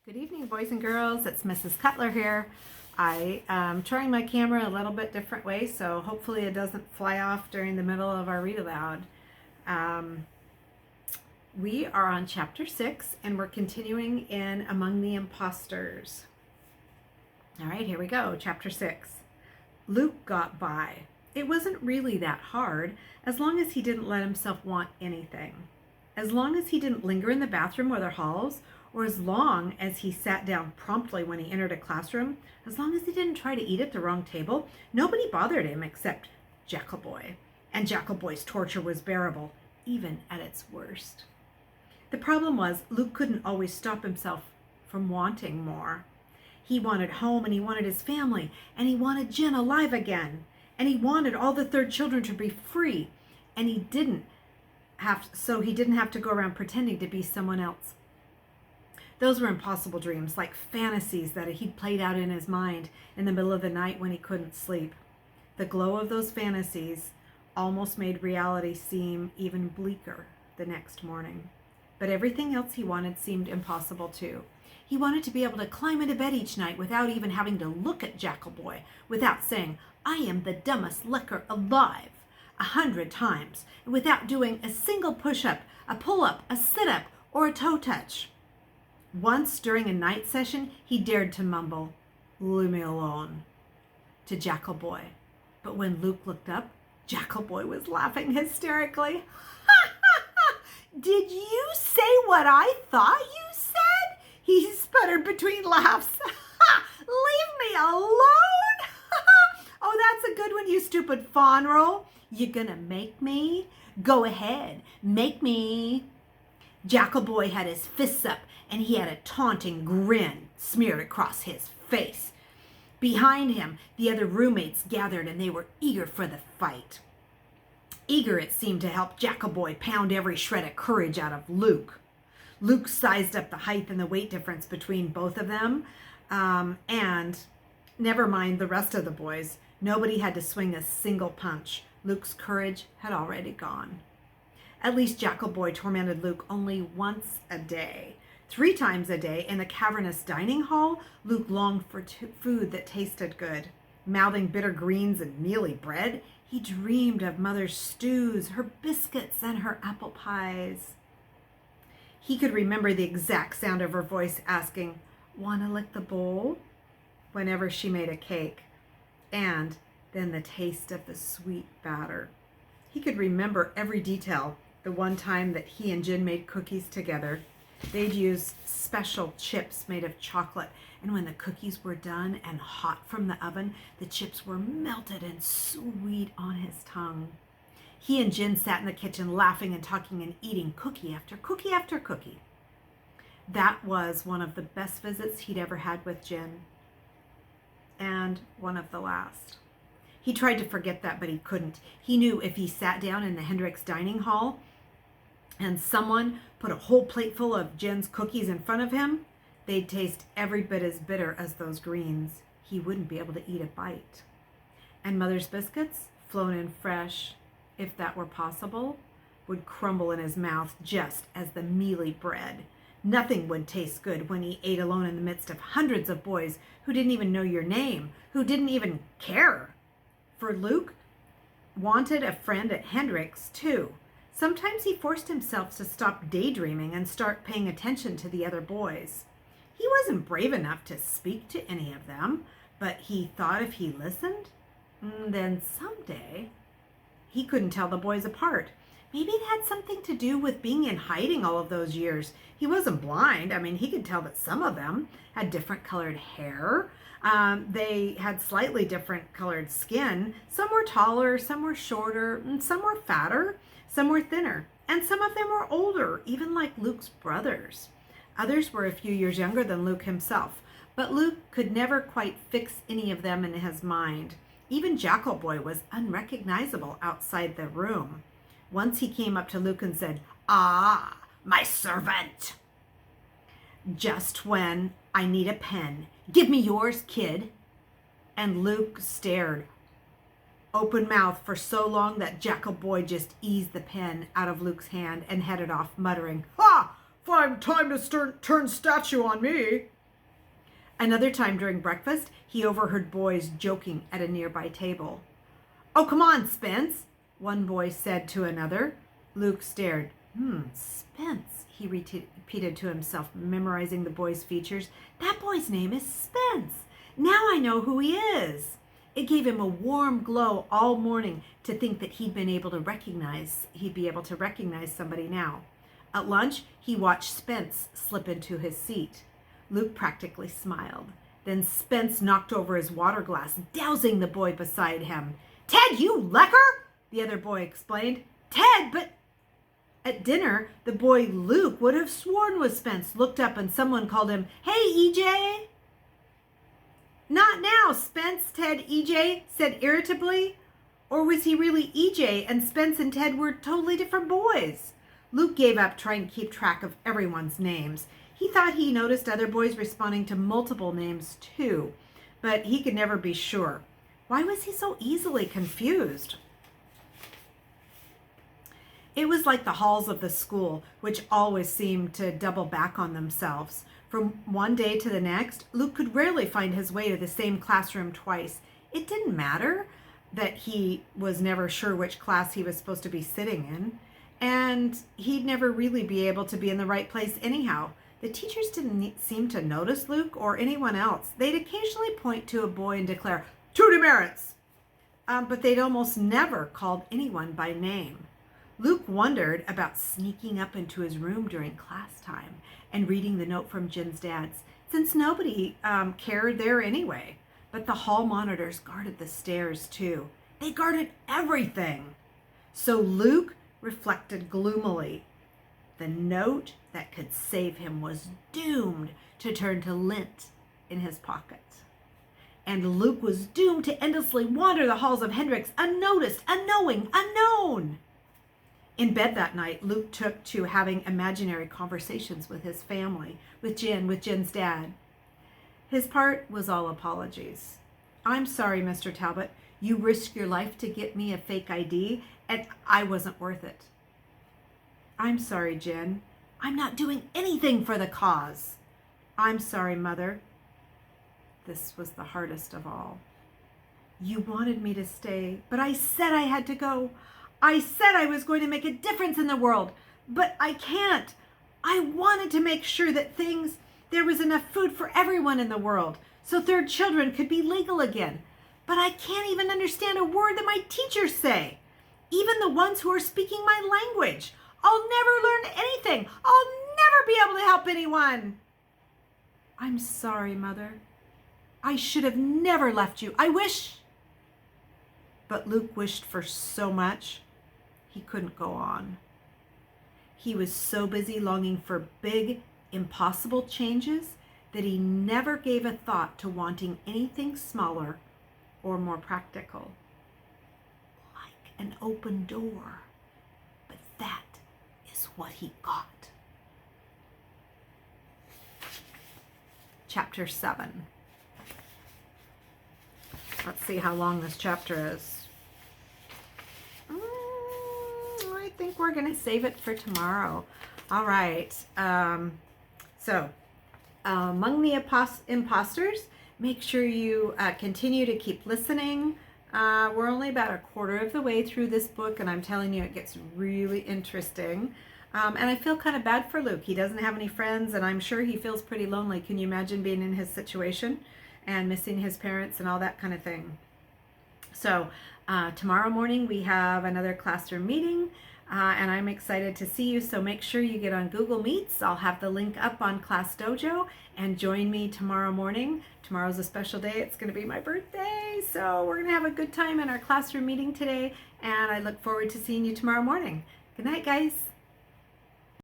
Good evening, boys and girls. It's Mrs. Cutler here. I am trying my camera a little bit different way, so hopefully it doesn't fly off during the middle of our read aloud. We are on chapter 6, and we're continuing in Among the Imposters. All right, here we go. Chapter 6. Luke got by. It wasn't really that hard, as long as he didn't let himself want anything. As long as he didn't linger in the bathroom or the halls, or as long as he sat down promptly when he entered a classroom, as long as he didn't try to eat at the wrong table, nobody bothered him except Jackal Boy. And Jackal Boy's torture was bearable, even at its worst. The problem was, Luke couldn't always stop himself from wanting more. He wanted home, and he wanted his family, and he wanted Jen alive again, and he wanted all the third children to be free, and he didn't have to go around pretending to be someone else. Those were impossible dreams, like fantasies that he'd played out in his mind in the middle of the night when he couldn't sleep. The glow of those fantasies almost made reality seem even bleaker the next morning. But everything else he wanted seemed impossible too. He wanted to be able to climb into bed each night without even having to look at Jackal Boy, without saying, "I am the dumbest licker alive," 100 times, and without doing a single push-up, a pull-up, a sit-up, or a toe touch. Once during a night session, he dared to mumble, "Leave me alone," to Jackal Boy. But when Luke looked up, Jackal Boy was laughing hysterically. "Did you say what I thought you said?" he sputtered between laughs. "Leave me alone?" "Oh, that's a good one, you stupid fawn roll. You gonna make me? Go ahead, make me." Jackal Boy had his fists up, and he had a taunting grin smeared across his face. Behind him, the other roommates gathered, and they were eager for the fight. Eager, it seemed, to help Jackal Boy pound every shred of courage out of Luke. Luke sized up the height and the weight difference between both of them, and never mind the rest of the boys. Nobody had to swing a single punch. Luke's courage had already gone. At least Jackal Boy tormented Luke only once a day. 3 times a day in the cavernous dining hall, Luke longed for food that tasted good. Mouthing bitter greens and mealy bread, he dreamed of Mother's stews, her biscuits, and her apple pies. He could remember the exact sound of her voice asking, "Wanna lick the bowl?" whenever she made a cake, and then the taste of the sweet batter. He could remember every detail. The one time that he and Jen made cookies together. They'd use special chips made of chocolate, and when the cookies were done and hot from the oven, the chips were melted and sweet on his tongue. He and Jen sat in the kitchen laughing and talking and eating cookie after cookie after cookie. That was one of the best visits he'd ever had with Jen, and one of the last. He tried to forget that, but he couldn't. He knew if he sat down in the Hendricks dining hall and someone put a whole plate full of Jen's cookies in front of him, they'd taste every bit as bitter as those greens. He wouldn't be able to eat a bite. And Mother's biscuits, flown in fresh, if that were possible, would crumble in his mouth just as the mealy bread. Nothing would taste good when he ate alone in the midst of hundreds of boys who didn't even know your name, who didn't even care. For Luke wanted a friend at Hendricks, too. Sometimes he forced himself to stop daydreaming and start paying attention to the other boys. He wasn't brave enough to speak to any of them, but he thought if he listened, then someday he couldn't tell the boys apart. Maybe it had something to do with being in hiding all of those years. He wasn't blind. I mean, he could tell that some of them had different colored hair. They had slightly different colored skin. Some were taller, some were shorter, and some were fatter, some were thinner, and some of them were older, even like Luke's brothers. Others were a few years younger than Luke himself, but Luke could never quite fix any of them in his mind. Even Jackal Boy was unrecognizable outside the room. Once he came up to Luke and said, "Ah, my servant." "Just when I need a pen. Give me yours, kid." And Luke stared, open mouth, for so long that Jackal Boy just eased the pen out of Luke's hand and headed off, muttering, "Ha! Fine time to turn statue on me." Another time during breakfast, he overheard boys joking at a nearby table. "Oh, come on, Spence," one boy said to another. Luke stared. Spence, he repeated to himself, memorizing the boy's features. That boy's name is Spence. Now I know who he is. It gave him a warm glow all morning to think that he'd be able to recognize somebody now. At lunch, he watched Spence slip into his seat. Luke practically smiled. Then Spence knocked over his water glass, dousing the boy beside him. "Ted, you lecker!" the other boy explained. "Ted, but..." At dinner, the boy Luke would have sworn was Spence looked up and someone called him, "Hey, EJ." "Not now, Spence," EJ said irritably. Or was he really EJ and Spence and Ted were totally different boys? Luke gave up trying to keep track of everyone's names. He thought he noticed other boys responding to multiple names too, but he could never be sure. Why was he so easily confused? It was like the halls of the school, which always seemed to double back on themselves. From one day to the next, Luke could rarely find his way to the same classroom twice. It didn't matter that he was never sure which class he was supposed to be sitting in, and he'd never really be able to be in the right place anyhow. The teachers didn't seem to notice Luke or anyone else. They'd occasionally point to a boy and declare, "Two demerits!" But they'd almost never called anyone by name. Luke wondered about sneaking up into his room during class time and reading the note from Jen's dad, since nobody cared there anyway. But the hall monitors guarded the stairs too. They guarded everything. So Luke reflected gloomily. The note that could save him was doomed to turn to lint in his pocket. And Luke was doomed to endlessly wander the halls of Hendrix, unnoticed, unknowing, unknown. In bed that night, Luke took to having imaginary conversations with his family, with Jen's dad. His part was all apologies. "I'm sorry, Mr. Talbot. You risked your life to get me a fake ID, and I wasn't worth it." "I'm sorry, Jen. I'm not doing anything for the cause." "I'm sorry, Mother." This was the hardest of all. "You wanted me to stay, but I said I had to go. I said I was going to make a difference in the world, but I can't. I wanted to make sure that there was enough food for everyone in the world, so third children could be legal again. But I can't even understand a word that my teachers say, even the ones who are speaking my language. I'll never learn anything. I'll never be able to help anyone." "I'm sorry, Mother. I should have never left you. I wish..." But Luke wished for so much, he couldn't go on. He was so busy longing for big, impossible changes that he never gave a thought to wanting anything smaller or more practical. Like an open door. But that is what he got. Chapter 7. Let's see how long this chapter is. I think we're going to save it for tomorrow. All right. So, among the imposters, make sure you continue to keep listening. We're only about a quarter of the way through this book, and I'm telling you, it gets really interesting. And I feel kind of bad for Luke. He doesn't have any friends, and I'm sure he feels pretty lonely. Can you imagine being in his situation and missing his parents and all that kind of thing? So tomorrow morning we have another classroom meeting, and I'm excited to see you. So make sure you get on Google Meets. I'll have the link up on Class Dojo, and join me tomorrow morning. Tomorrow's a special day. It's going to be my birthday, so we're going to have a good time in our classroom meeting today, and I look forward to seeing you tomorrow morning. Good night, guys.